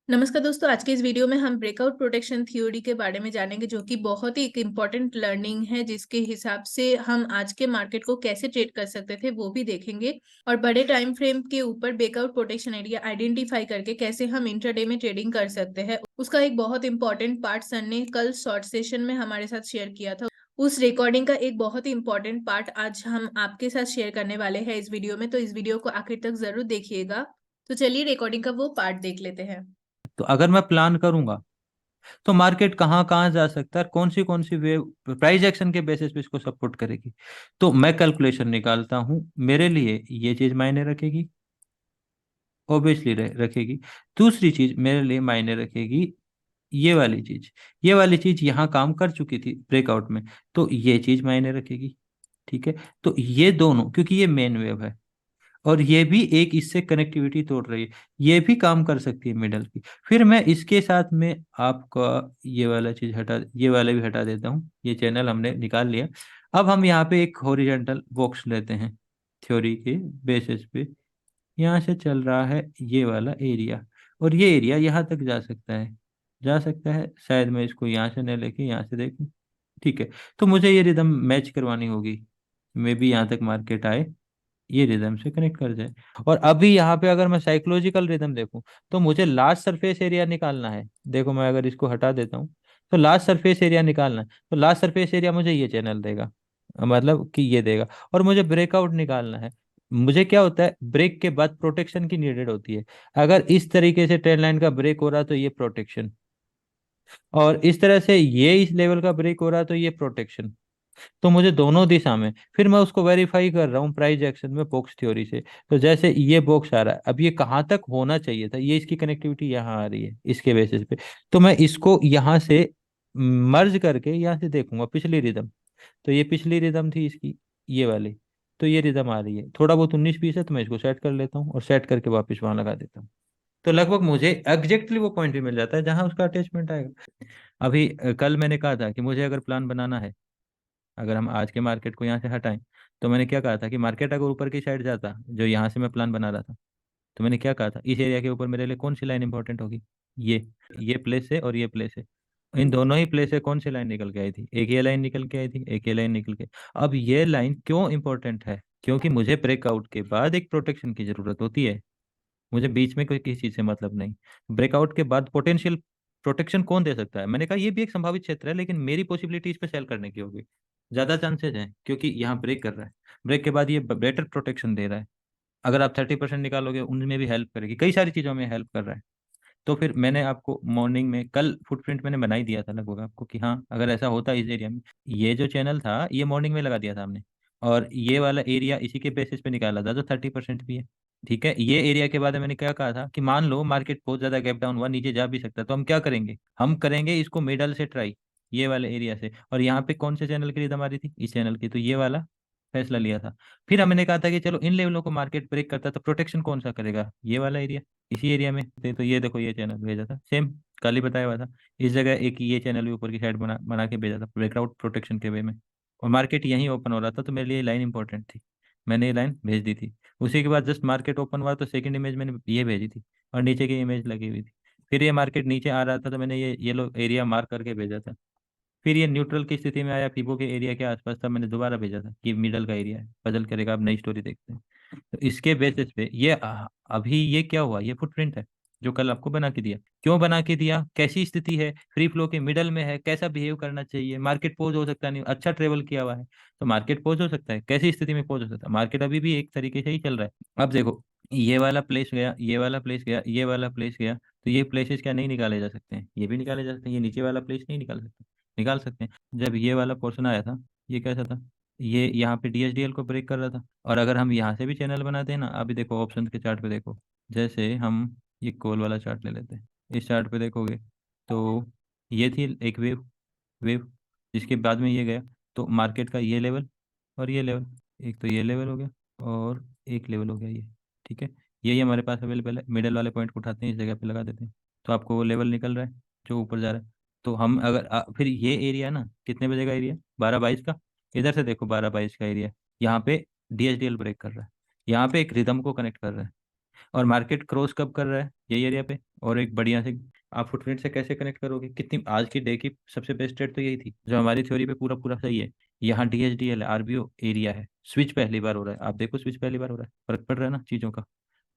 नमस्कार दोस्तों, आज के इस वीडियो में हम ब्रेकआउट प्रोटेक्शन थ्योरी के बारे में जानेंगे, जो कि बहुत ही एक इम्पॉर्टेंट लर्निंग है, जिसके हिसाब से हम आज के मार्केट को कैसे ट्रेड कर सकते थे वो भी देखेंगे। और बड़े टाइम फ्रेम के ऊपर ब्रेकआउट प्रोटेक्शन एरिया आइडेंटिफाई करके कैसे हम इंट्राडे में ट्रेडिंग कर सकते हैं, उसका एक बहुत इंपॉर्टेंट पार्ट सर ने कल शॉर्ट सेशन में हमारे साथ शेयर किया था। उस रिकॉर्डिंग का एक बहुत ही इंपॉर्टेंट पार्ट आज हम आपके साथ शेयर करने वाले हैं इस वीडियो में, तो इस वीडियो को आखिर तक जरूर देखिएगा। तो चलिए रिकॉर्डिंग का वो पार्ट देख लेते हैं। तो अगर मैं प्लान करूंगा तो मार्केट कहाँ कहाँ जा सकता है, कौन सी वे प्राइस एक्शन के बेसिस पे इसको सपोर्ट करेगी। तो मैं कैलकुलेशन निकालता हूँ, मेरे लिए ये चीज मायने रखेगी, ऑब्वियसली रखेगी। दूसरी चीज मेरे लिए मायने रखेगी, ये वाली चीज। ये वाली चीज यहाँ काम कर चुकी थी ब्रेकआउट में, तो ये चीज मायने रखेगी। ठीक है। तो ये दोनों, क्योंकि ये मेन वेव है और ये भी एक इससे कनेक्टिविटी तोड़ रही है, ये भी काम कर सकती है मिडल की। फिर मैं इसके साथ में आपका ये वाला चीज हटा, ये वाला भी हटा देता हूँ, ये चैनल हमने निकाल लिया। अब हम यहाँ पे एक हॉरिजॉन्टल बॉक्स लेते हैं थ्योरी के बेसिस पे। यहाँ से चल रहा है ये वाला एरिया, और ये एरिया यहाँ तक जा सकता है, जा सकता है। शायद मैं इसको यहाँ से नहीं लेके यहाँ से देखूँ। ठीक है। तो मुझे ये रिदम मैच करवानी होगी, मे भी यहाँ तक मार्केट आए, ये रिदम से कनेक्ट कर जाए। और अभी यहाँ पे अगर मैं साइकोलॉजिकल रिदम देखूं तो मुझे लास्ट सरफेस एरिया निकालना है। देखो मैं अगर इसको हटा देता हूँ तो लास्ट सरफेस एरिया निकालना है, तो लास्ट सरफेस एरिया मुझे ये चैनल देगा, मतलब कि ये देगा। और मुझे ब्रेकआउट निकालना है। मुझे क्या होता है, ब्रेक के बाद प्रोटेक्शन की नीडेड होती है। अगर इस तरीके से ट्रेंड लाइन का ब्रेक हो रहा तो ये प्रोटेक्शन, और इस तरह से ये इस लेवल का ब्रेक हो रहा तो ये प्रोटेक्शन। तो मुझे दोनों दिशा में, फिर मैं उसको वेरीफाई कर रहा हूँ प्राइस एक्शन में बॉक्स थ्योरी से। तो जैसे ये बॉक्स आ रहा है, अब ये कहाँ तक होना चाहिए था, ये इसकी कनेक्टिविटी यहाँ आ रही है इसके बेसिस पे। तो मैं इसको यहाँ से मर्ज करके यहाँ से देखूंगा पिछली रिदम। तो ये पिछली रिदम थी इसकी, ये वाली। तो ये रिदम आ रही है, थोड़ा बहुत 19-20 है, तो मैं इसको सेट कर लेता हूँ और सेट करके वापस वहां लगा देता हूँ। तो लगभग मुझे एग्जैक्टली वो पॉइंट भी मिल जाता है जहां उसका अटैचमेंट आएगा। अभी कल मैंने कहा था कि मुझे अगर प्लान बनाना है, अगर हम आज के मार्केट को यहाँ से हटाएं, तो मैंने क्या कहा था कि मार्केट अगर ऊपर की साइड जाता, जो यहाँ से मैं प्लान बना रहा था, तो मैंने क्या कहा था, इस एरिया के ऊपर मेरे लिए कौन सी लाइन इंपॉर्टेंट होगी, ये प्लेस है और ये प्लेस है। इन दोनों ही प्लेस से कौन सी लाइन निकल के आई थी, एक ये लाइन निकल के आई थी, एक ये लाइन निकल के। अब ये लाइन क्यों इंपॉर्टेंट है, क्योंकि मुझे ब्रेकआउट के बाद एक प्रोटेक्शन की जरूरत होती है। मुझे बीच में कोई किसी चीज से मतलब नहीं। ब्रेकआउट के बाद पोटेंशियल प्रोटेक्शन कौन दे सकता है, मैंने कहा ये भी एक संभावित क्षेत्र है, लेकिन मेरी पॉसिबिलिटी इस पे सेल करने की होगी। ज्यादा चांसेस हैं क्योंकि यहाँ ब्रेक कर रहा है, ब्रेक के बाद ये बेटर प्रोटेक्शन दे रहा है। अगर आप 30% निकालोगे उनमें भी हेल्प करेगी, कई सारी चीजों में हेल्प कर रहा है। तो फिर मैंने आपको मॉर्निंग में कल फुटप्रिंट मैंने बना ही दिया था लगभग आपको, कि हाँ अगर ऐसा होता इस एरिया में, ये जो चैनल था ये मॉर्निंग में लगा दिया था हमने, और ये वाला एरिया इसी के बेसिस पे निकाला था जो 30% भी है। ठीक है। ये एरिया के बाद मैंने क्या कहा था कि मान लो मार्केट बहुत ज्यादा गैप डाउन हुआ, नीचे जा भी सकता है, तो हम क्या करेंगे, हम करेंगे इसको मिडल से ट्राई, ये वाले एरिया से। और यहाँ पे कौन से चैनल की रीड हमारी थी, इस चैनल की, तो ये वाला फैसला लिया था। फिर हमने कहा था कि चलो इन लेवलों को मार्केट ब्रेक करता है तो प्रोटेक्शन कौन सा करेगा, ये वाला एरिया। इसी एरिया में थे, तो ये देखो ये चैनल भेजा था सेम, कल ही बताया हुआ था। इस जगह एक ये चैनल भी ऊपर की साइड बना बना के भेजा था ब्रेकआउट प्रोटेक्शन के वे में। और मार्केट यहीं ओपन हो रहा था, तो मेरे लिए लाइन इंपॉर्टेंट थी, मैंने ये लाइन भेज दी थी। उसी के बाद जस्ट मार्केट ओपन हुआ तो सेकंड इमेज मैंने ये भेजी थी, और नीचे की इमेज लगी हुई थी। फिर ये मार्केट नीचे आ रहा था तो मैंने ये येलो एरिया मार्क करके भेजा था। फिर ये न्यूट्रल की स्थिति में आया, फिबो के एरिया के आसपास था, मैंने दोबारा भेजा था कि मिडल का एरिया है, बदल करेगा, अब नई स्टोरी देखते हैं। तो इसके बेसिस पे ये अभी ये क्या हुआ, ये फुटप्रिंट है जो कल आपको बना के दिया। क्यों बना के दिया, कैसी स्थिति है, फ्री फ्लो के मिडल में है, कैसा बिहेव करना चाहिए, मार्केट पोज हो सकता है, नहीं अच्छा ट्रेवल किया हुआ है तो मार्केट पोज हो सकता है, कैसी स्थिति में पोज हो सकता है, मार्केट अभी भी एक तरीके से ही चल रहा है। अब देखो, ये वाला प्लेस गया, ये वाला प्लेस गया, ये वाला प्लेस गया, तो ये प्लेसेस क्या नहीं निकाले जा सकते हैं, ये भी निकाले जा सकते हैं, ये नीचे वाला प्लेस नहीं निकाल सकते, निकाल सकते हैं। जब ये वाला पोर्शन आया था, ये कैसा था, ये यहाँ पे डीएचडीएल को ब्रेक कर रहा था। और अगर हम यहाँ से भी चैनल बनाते हैं ना, अभी देखो ऑप्शन के चार्ट पे देखो, जैसे हम ये कॉल वाला चार्ट ले लेते हैं, इस चार्ट पे देखोगे तो ये थी एक वेव, वेव जिसके बाद में ये गया, तो मार्केट का ये लेवल और ये लेवल, एक तो ये लेवल हो गया और एक लेवल हो गया ये। ठीक है। यही हमारे पास अवेलेबल है, मिडल वाले पॉइंट को उठाते हैं, इस जगह पे लगा देते हैं, तो आपको वो लेवल निकल रहा है जो ऊपर जा रहा है। तो हम अगर फिर ये एरिया ना कितने बजे का एरिया, 12-22 का, इधर से देखो 12-22 का एरिया, यहाँ पे डीएचडीएल ब्रेक कर रहा है, यहाँ पे एक रिदम को कनेक्ट कर रहा है। और मार्केट क्रॉस कब कर रहा है यही एरिया पे, और एक बढ़िया से आप फुटप्रिंट से कैसे कनेक्ट करोगे, कितनी आज की डे की सबसे बेस्ट ट्रेड तो यही थी जो हमारी थ्योरी पे पूरा पूरा सही है। यहाँ DHDL आरबीओ एरिया है, स्विच पहली बार हो रहा है, आप देखो स्विच पहली बार हो रहा है, फर्क पड़ रहा है ना चीज़ों का।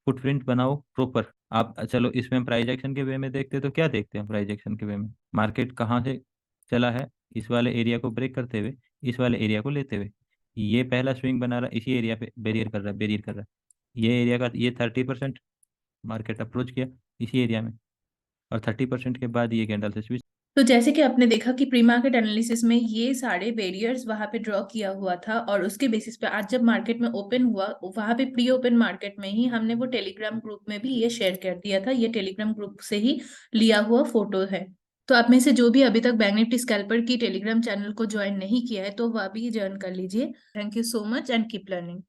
फुटप्रिंट बनाओ प्रॉपर। आप चलो इसमें हम प्राइस एक्शन के वे में देखते हैं, तो क्या देखते हैं प्राइस एक्शन के वे में, मार्केट कहाँ से चला है, इस वाले एरिया को ब्रेक करते हुए इस वाले एरिया को लेते हुए ये पहला स्विंग बना रहा है, इसी एरिया पे बैरियर कर रहा है, बैरियर कर रहा है ये एरिया का, ये 30% मार्केट अप्रोच किया इसी एरिया में, और 30% के बाद ये कैंडल से स्विच। तो जैसे कि आपने देखा कि प्री मार्केट एनालिसिस में ये सारे बैरियर्स वहां पे ड्रॉ किया हुआ था, और उसके बेसिस पे आज जब मार्केट में ओपन हुआ वहां पे प्री ओपन मार्केट में ही हमने वो टेलीग्राम ग्रुप में भी ये शेयर कर दिया था, ये टेलीग्राम ग्रुप से ही लिया हुआ फोटो है। तो आप में से जो भी अभी तक बैंक निफ्टी स्कैल्पर की टेलीग्राम चैनल को ज्वाइन नहीं किया है तो वह भी ज्वाइन कर लीजिए। Thank you so much and keep learning.